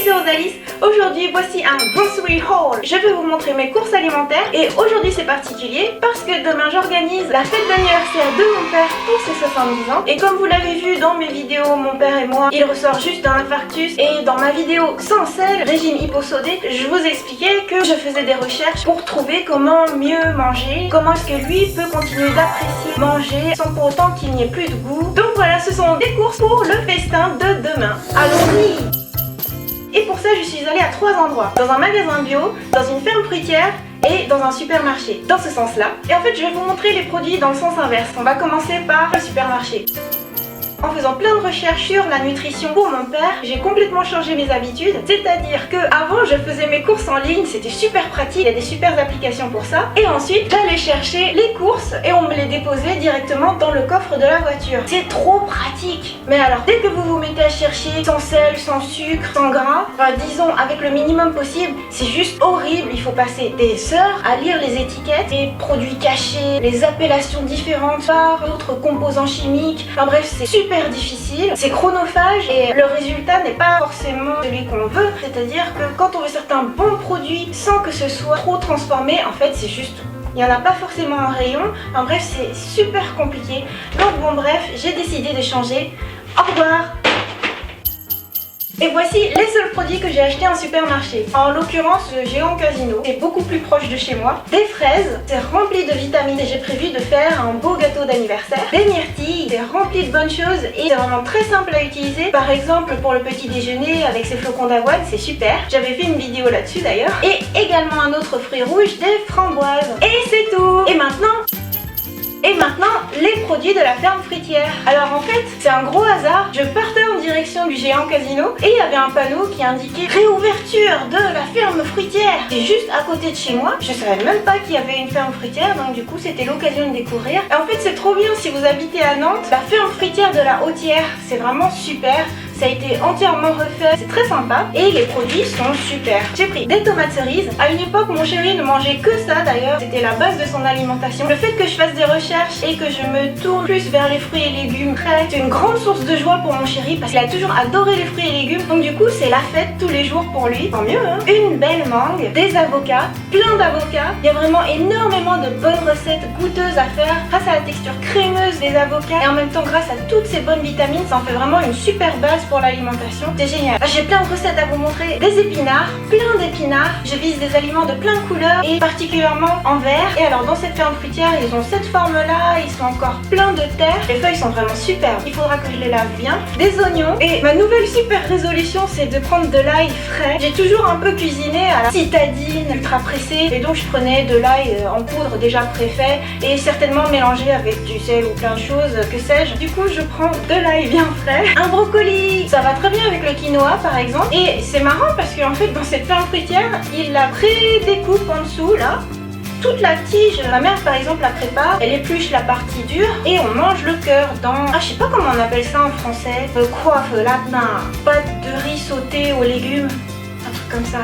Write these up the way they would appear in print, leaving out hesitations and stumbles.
c'est Rosalis. Aujourd'hui voici un grocery haul. Je vais vous montrer mes courses alimentaires et aujourd'hui c'est particulier parce que demain j'organise la fête d'anniversaire de mon père pour ses 70 ans. Et comme vous l'avez vu dans mes vidéos, mon père et moi, il ressort juste d'un infarctus. Et dans ma vidéo sans sel, régime hyposodé, je vous expliquais que je faisais des recherches pour trouver comment mieux manger, comment est-ce que lui peut continuer d'apprécier manger sans pour autant qu'il n'y ait plus de goût. Donc voilà, ce sont des courses pour le festin de demain. Allons-y! Et pour ça, je suis allée à 3 endroits. Dans un magasin bio, dans une ferme fruitière et dans un supermarché. Dans ce sens-là. Et en fait, je vais vous montrer les produits dans le sens inverse. On va commencer par le supermarché. En faisant plein de recherches sur la nutrition pour mon père, j'ai complètement changé mes habitudes. C'est-à-dire que avant je faisais mes courses en ligne, c'était super pratique, il y a des super applications pour ça. Et ensuite, j'allais chercher les courses et on me les déposait directement dans le coffre de la voiture. C'est trop pratique. Mais alors, dès que vous vous mettez à chercher sans sel, sans sucre, sans gras, enfin, disons avec le minimum possible, c'est juste horrible. Il faut passer des heures à lire les étiquettes, les produits cachés, les appellations différentes par d'autres composants chimiques. Enfin bref, c'est super difficile, c'est chronophage et le résultat n'est pas forcément celui qu'on veut. C'est-à-dire que quand on veut certains bons produits sans que ce soit trop transformé, en fait c'est juste... il n'y en a pas forcément en rayon. En bref, c'est super compliqué. Donc bon bref, j'ai décidé de changer. Au revoir. Et voici les seuls produits que j'ai achetés en supermarché. En l'occurrence, le Géant Casino, c'est beaucoup plus proche de chez moi. Des fraises, c'est rempli de vitamines et j'ai prévu de faire un beau gâteau d'anniversaire. Des myrtilles, c'est rempli de bonnes choses et c'est vraiment très simple à utiliser. Par exemple, pour le petit déjeuner avec ses flocons d'avoine, c'est super. J'avais fait une vidéo là-dessus d'ailleurs. Et également un autre fruit rouge, des framboises. Et c'est tout. Et maintenant, les produits de la ferme fruitière. Alors en fait, c'est un gros hasard. Je partais en direction du Géant Casino et il y avait un panneau qui indiquait réouverture de la ferme fruitière. C'est juste à côté de chez moi. Je savais même pas qu'il y avait une ferme fruitière, donc du coup c'était l'occasion de découvrir. Et en fait c'est trop bien si vous habitez à Nantes. La ferme fruitière de la Hautière, c'est vraiment super. Ça a été entièrement refait, c'est très sympa et les produits sont super. J'ai pris des tomates cerises. À une époque, mon chéri ne mangeait que ça d'ailleurs. C'était la base de son alimentation. Le fait que je fasse des recherches et que je me tourne plus vers les fruits et légumes frais, c'est une grande source de joie pour mon chéri parce qu'il a toujours adoré les fruits et légumes. Donc du coup, c'est la fête tous les jours pour lui. Tant mieux, hein. Une belle mangue, des avocats, plein d'avocats. Il y a vraiment énormément de bonnes recettes goûteuses à faire grâce à la texture crémeuse des avocats et en même temps grâce à toutes ces bonnes vitamines. Ça en fait vraiment une super base pour l'alimentation, c'est génial. J'ai plein de recettes à vous montrer, des épinards, plein d'épinards. Je vise des aliments de plein de couleurs et particulièrement en vert. Et alors dans cette ferme fruitière, ils ont cette forme là, ils sont encore pleins de terre. Les feuilles sont vraiment superbes, il faudra que je les lave bien. Des oignons et ma nouvelle super résolution c'est de prendre de l'ail frais. J'ai toujours un peu cuisiné à la citadine ultra pressée et donc je prenais de l'ail en poudre déjà préfait et certainement mélangé avec du sel ou plein de choses, que sais-je. Du coup je prends de l'ail bien frais. Un brocoli, ça va très bien avec le quinoa par exemple. Et c'est marrant parce qu'en fait dans cette ferme fruitière, il la pré-découpe en dessous là. Toute la tige, ma mère par exemple la prépare, elle épluche la partie dure et on mange le cœur dans... ah je sais pas comment on appelle ça en français. Coiffe, latin, pâte de riz sauté aux légumes, un truc comme ça.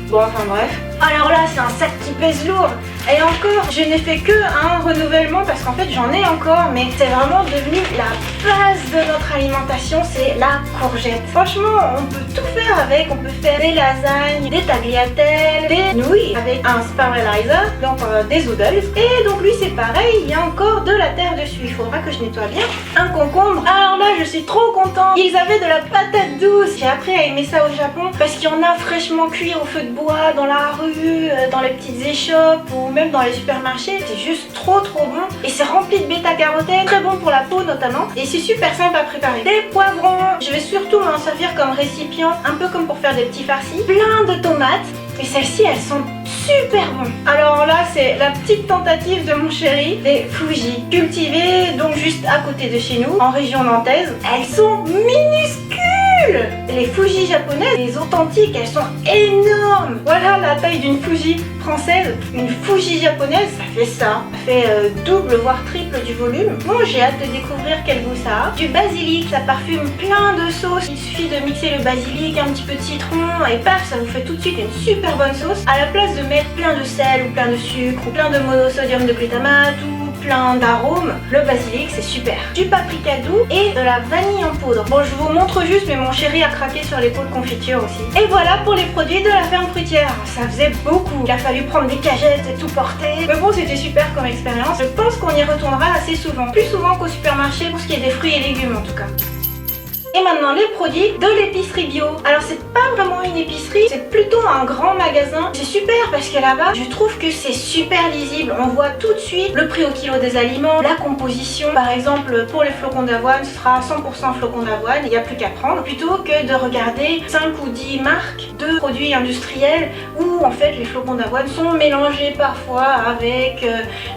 Bon enfin bref. Alors là c'est un sac qui pèse lourd. Et encore, je n'ai fait que un renouvellement parce qu'en fait j'en ai encore, mais c'est vraiment devenu la base de notre alimentation, c'est la courgette. Franchement, on peut tout faire avec, on peut faire des lasagnes, des tagliatelles, des nouilles avec un spiralizer, donc des oodles. Et donc lui c'est pareil, il y a encore de la terre dessus, il faudra que je nettoie bien. Un concombre, alors là je suis trop contente, ils avaient de la patate douce. J'ai appris à aimer ça au Japon parce qu'il y en a fraîchement cuit au feu de bois, dans la rue, dans les petites échoppes ou même dans les supermarchés. C'est juste trop bon et c'est rempli de bêta-carotène, très bon pour la peau notamment et c'est super simple à préparer. Des poivrons, je vais surtout m'en servir comme récipient, un peu comme pour faire des petits farcis. Plein de tomates et celles-ci elles sont super bonnes. Alors là c'est la petite tentative de mon chéri, des Fuji, cultivées donc juste à côté de chez nous en région nantaise. Elles sont minuscules. Les Fuji japonaises, les authentiques, elles sont énormes. Voilà la taille d'une Fuji française. Une Fuji japonaise, ça fait ça. Ça fait double voire triple du volume. Bon, j'ai hâte de découvrir quel goût ça a. Du basilic, ça parfume plein de sauces. Il suffit de mixer le basilic, un petit peu de citron et paf, ça vous fait tout de suite une super bonne sauce. À la place de mettre plein de sel ou plein de sucre ou plein de monosodium de glutamate ou plein d'arômes. Le basilic, c'est super. Du paprika doux et de la vanille en poudre. Bon, je vous montre juste, mais mon chéri a craqué sur les pots de confiture aussi. Et voilà pour les produits de la ferme fruitière. Ça faisait beaucoup. Il a fallu prendre des cagettes et tout porter. Mais bon, c'était super comme expérience. Je pense qu'on y retournera assez souvent. Plus souvent qu'au supermarché pour ce qui est des fruits et légumes en tout cas. Et maintenant les produits de l'épicerie bio. Alors c'est pas vraiment une épicerie, c'est plutôt un grand magasin. C'est super parce que là-bas, je trouve que c'est super lisible. On voit tout de suite le prix au kilo des aliments, la composition. Par exemple, pour les flocons d'avoine, ce sera 100% flocons d'avoine, il n'y a plus qu'à prendre. Plutôt que de regarder 5 ou 10 marques de produits industriels où en fait les flocons d'avoine sont mélangés parfois avec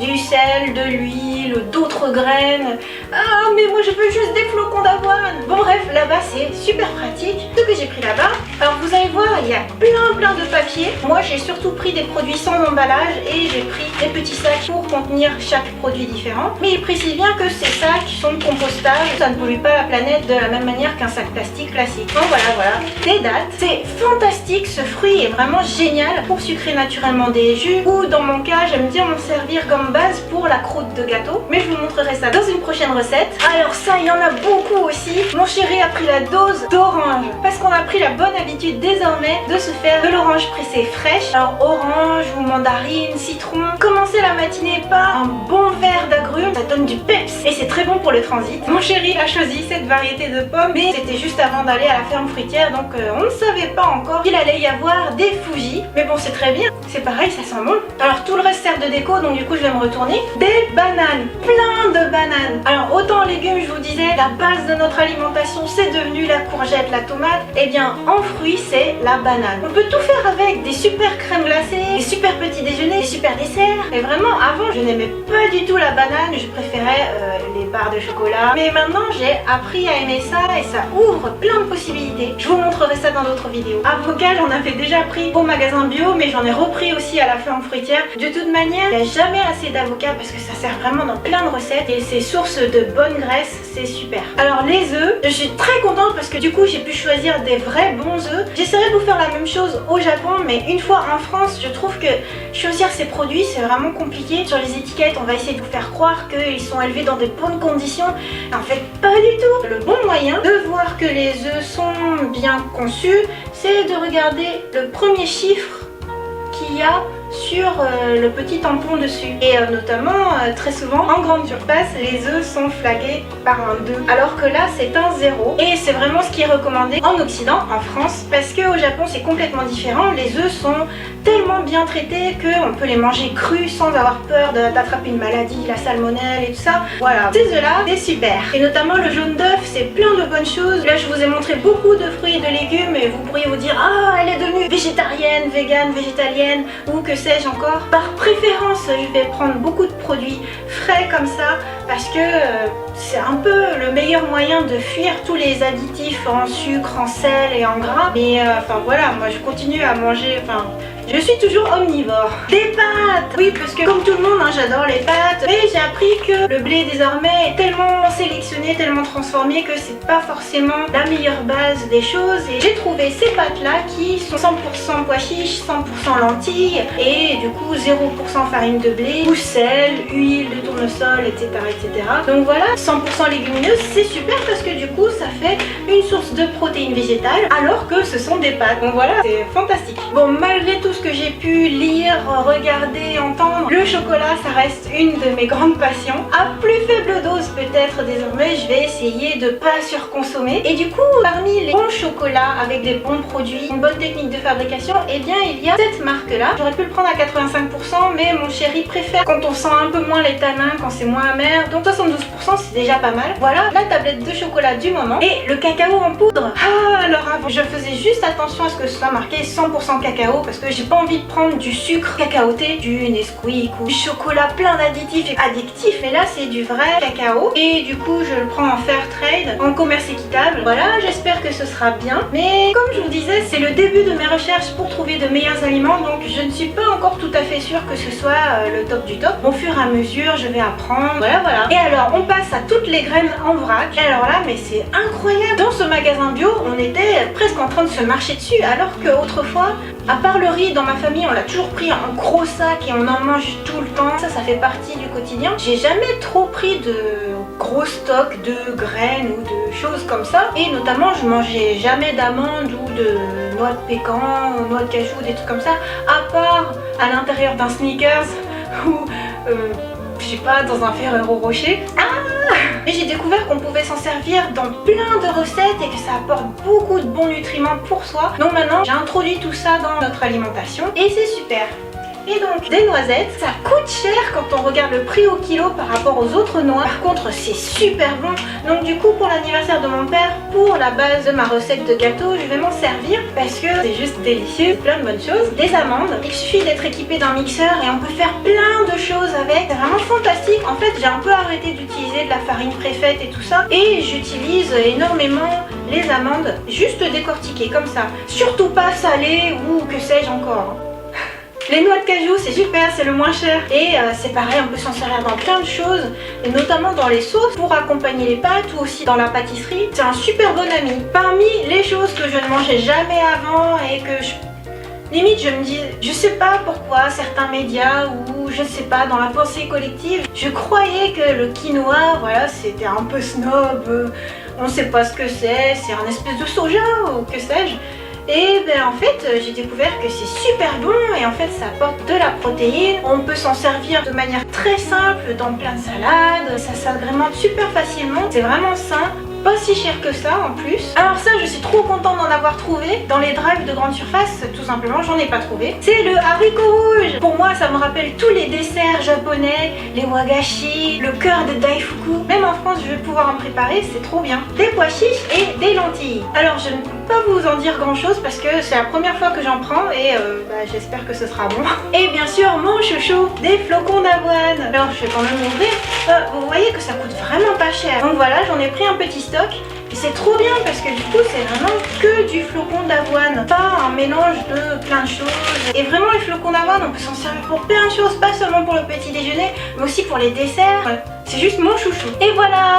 du sel, de l'huile, d'autres graines. Ah mais moi je veux juste des flocons d'avoine. Bon bref, là-bas c'est super pratique. Ce que j'ai pris là-bas, alors vous allez voir, il y a plein de papier. Moi j'ai surtout pris des produits sans emballage et j'ai pris des petits sacs pour contenir chaque produit différent. Mais il précise bien que ces sacs sont compostables, ça ne pollue pas la planète de la même manière qu'un sac plastique classique. Donc voilà, des dates. C'est fantastique, ce fruit est vraiment génial pour sucrer naturellement des jus ou dans mon cas j'aime bien m'en servir comme base pour la croûte de gâteau. Mais je vous montrerai ça dans une prochaine recette. Alors ça, il y en a beaucoup aussi. Mon chéri a pris la dose d'orange parce qu'on a pris la bonne habitude désormais de se faire de l'orange pressée fraîche. Alors orange ou mandarine, citron. Commencez la matinée par un bon verre d'agrumes, ça donne du peps et c'est très bon pour le transit. Mon chéri a choisi cette variété de pommes, mais c'était juste avant d'aller à la ferme fruitière, donc on ne savait pas encore qu'il allait y avoir des Fuji. Mais bon, c'est très bien, c'est pareil, ça sent bon. Alors tout le reste sert de déco, donc du coup je vais me retourner. Des bananes, plein de bananes. Alors autant en légumes, je vous disais, la base de notre alimentation c'est devenu la courgette, la tomate. Et bien en fruits c'est la banane. On peut tout faire avec, des super crèmes glacées, des super petits déjeuners, des super desserts. Et vraiment avant je n'aimais pas du tout la banane, je préférais les barres de chocolat. Mais maintenant j'ai appris à aimer ça et ça ouvre plein de possibilités. Je vous montrerai ça dans d'autres vidéos. Avocat, j'en avais déjà pris au magasin bio, mais j'en ai repris aussi à la ferme fruitière. De toute manière, il n'y a jamais assez d'avocat parce que ça sert vraiment dans plein de recettes et c'est source de bonne graisse, c'est super. Alors les œufs, je suis très contente parce que du coup j'ai pu choisir des vrais bons œufs. J'essaierai de vous faire la même chose au Japon, mais une fois en France, je trouve que choisir ces produits c'est vraiment compliqué. Sur les étiquettes, on va essayer de vous faire croire qu'ils sont élevés dans de bonnes conditions. En fait, pas du tout. Le bon moyen de voir que les œufs sont bien conçus, c'est de regarder le premier chiffre qu'il y a sur le petit tampon dessus. Et notamment, très souvent, en grande surface, les œufs sont flagués par un 2. Alors que là, c'est un 0. Et c'est vraiment ce qui est recommandé en Occident, en France. Parce qu'au Japon, c'est complètement différent. Les œufs sont tellement bien traités qu'on peut les manger crus sans avoir peur d'attraper une maladie, la salmonelle et tout ça. Voilà, ces œufs-là, c'est super. Et notamment le jaune d'œuf, c'est plein de bonnes choses. Là, je vous ai montré beaucoup de fruits et de légumes et vous pourriez vous dire « Ah, elle est devenue végétarienne, végane, végétalienne ou que sais-je encore ». Par préférence, je vais prendre beaucoup de produits frais comme ça parce que c'est un peu le meilleur moyen de fuir tous les additifs en sucre, en sel et en gras. Mais enfin voilà, moi je continue à manger, je suis toujours omnivore. Des pâtes! Oui, parce que comme tout le monde, j'adore les pâtes. Mais j'ai appris que le blé désormais est tellement sélectionné, tellement transformé que c'est pas forcément la meilleure base des choses. Et j'ai trouvé ces pâtes-là qui sont 100% pois chiches, 100% lentilles et du coup 0% farine de blé, ou sel, huile de tournesol, etc. etc. Donc voilà, 100% légumineuses, c'est super parce que du coup ça fait une source de protéines végétales alors que ce sont des pâtes. Donc voilà, c'est fantastique. Bon, malgré tout ce que j'ai pu lire, regarder, entendre, le chocolat ça reste une de mes grandes passions. À plus faible dose peut-être désormais, je vais essayer de pas surconsommer. Et du coup, parmi les bons chocolats avec des bons produits, une bonne technique de fabrication, eh bien il y a cette marque là. J'aurais pu le prendre à 85%, mais mon chéri préfère quand on sent un peu moins les tanins, quand c'est moins amer. Donc 72% c'est déjà pas mal. Voilà la tablette de chocolat du moment. Et le cacao en poudre. Ah, alors avant, je faisais juste attention à ce que ce soit marqué 100% cacao parce que j'ai pas envie de prendre du sucre cacaoté, du Nesquik ou du chocolat plein d'additifs et addictifs. Et là c'est du vrai cacao et du coup je le prends en fair trade, en commerce équitable. Voilà, j'espère que ce sera bien. Mais comme je vous disais, c'est le début de mes recherches pour trouver de meilleurs aliments, donc je ne suis pas encore tout à fait sûre que ce soit le top du top. Au fur et à mesure, je vais apprendre. Voilà. Et alors on passe à toutes les graines en vrac. Et alors là, mais c'est incroyable. Dans ce magasin bio, on était presque en train de se marcher dessus, alors qu'autrefois, à part le riz dans ma famille, on l'a toujours pris en gros sac et on en mange tout le temps. Ça fait partie du quotidien. J'ai jamais trop pris de gros stocks de graines ou de choses comme ça. Et notamment, je mangeais jamais d'amandes ou de noix de pécan, noix de cajou, des trucs comme ça, à part à l'intérieur d'un Snickers ou je sais pas, dans un Ferrero Rocher. Et j'ai découvert qu'on pouvait s'en servir dans plein de recettes et que ça apporte beaucoup de bons nutriments pour soi. Donc maintenant, j'ai introduit tout ça dans notre alimentation et c'est super. Et donc des noisettes, ça coûte cher quand on regarde le prix au kilo par rapport aux autres noix. Par contre c'est super bon. Donc du coup pour l'anniversaire de mon père, pour la base de ma recette de gâteau, je vais m'en servir parce que c'est juste délicieux, plein de bonnes choses. Des amandes, il suffit d'être équipé d'un mixeur et on peut faire plein de choses avec. C'est vraiment fantastique. En fait j'ai un peu arrêté d'utiliser de la farine préfaite et tout ça. Et j'utilise énormément les amandes juste décortiquées comme ça. Surtout pas salées ou que sais-je encore. Les noix de cajou c'est super, c'est le moins cher et c'est pareil, on peut s'en servir dans plein de choses et notamment dans les sauces pour accompagner les pâtes ou aussi dans la pâtisserie. C'est un super bon ami. Parmi les choses que je ne mangeais jamais avant et que limite je me dis, je sais pas pourquoi certains médias ou je sais pas dans la pensée collective, je croyais que le quinoa, voilà, c'était un peu snob, on sait pas ce que c'est un espèce de soja ou que sais-je. Et ben en fait j'ai découvert que c'est super bon et en fait ça apporte de la protéine. On peut s'en servir de manière très simple dans plein de salades, ça s'agrémente super facilement, c'est vraiment sain. Pas si cher que ça en plus. Alors ça je suis trop contente d'en avoir trouvé dans les drives de grande surface, tout simplement j'en ai pas trouvé. C'est le haricot rouge. Pour moi ça me rappelle tous les desserts japonais, les wagashi, le cœur de daifuku. Même en France je vais pouvoir en préparer, c'est trop bien. Des pois chiches et des lentilles. Alors je ne peux pas vous en dire grand chose parce que c'est la première fois que j'en prends et j'espère que ce sera bon. Et bien sûr mon chouchou, des flocons d'avoine. Alors je vais quand même ouvrir. Vous voyez que ça coûte vraiment pas cher. Donc voilà, j'en ai pris un petit stock. Et c'est trop bien parce que du coup c'est vraiment que du flocon d'avoine, pas un mélange de plein de choses. Et vraiment les flocons d'avoine on peut s'en servir pour plein de choses, pas seulement pour le petit déjeuner mais aussi pour les desserts. C'est juste mon chouchou. Et voilà.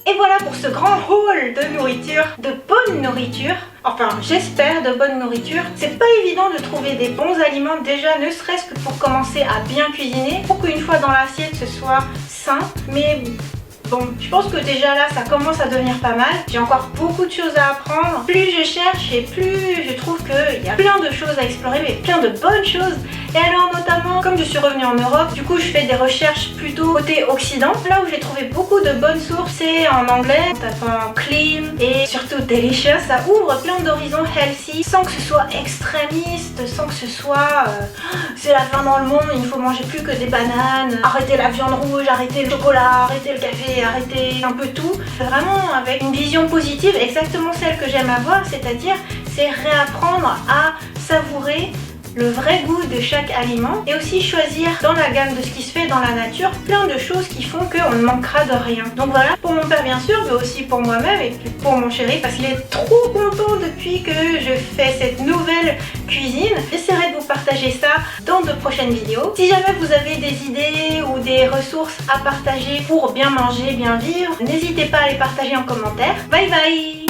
Et voilà pour ce grand haul de nourriture, de bonne nourriture. Enfin, j'espère de bonne nourriture. C'est pas évident de trouver des bons aliments déjà, ne serait-ce que pour commencer à bien cuisiner, pour qu'une fois dans l'assiette ce soit sain. Mais bon, je pense que déjà là ça commence à devenir pas mal. J'ai encore beaucoup de choses à apprendre. Plus je cherche et plus je trouve qu'il y a plein de choses à explorer, mais plein de bonnes choses. Et alors notamment, comme je suis revenue en Europe, du coup je fais des recherches plutôt côté Occident. Là où j'ai trouvé beaucoup de bonnes sources, c'est en anglais, en tapant clean et surtout delicious. Ça ouvre plein d'horizons healthy, sans que ce soit extrémiste, sans que ce soit c'est la fin dans le monde, il ne faut manger plus que des bananes, arrêter la viande rouge, arrêter le chocolat, arrêter le café, arrêter un peu tout. Vraiment avec une vision positive, exactement celle que j'aime avoir, c'est-à-dire c'est réapprendre à savourer le vrai goût de chaque aliment et aussi choisir dans la gamme de ce qui se fait dans la nature plein de choses qui font qu'on ne manquera de rien. Donc voilà, pour mon père bien sûr, mais aussi pour moi-même et puis pour mon chéri parce qu'il est trop content depuis que je fais cette nouvelle cuisine. J'essaierai de vous partager ça dans de prochaines vidéos. Si jamais vous avez des idées ou des ressources à partager pour bien manger, bien vivre, n'hésitez pas à les partager en commentaire. Bye bye!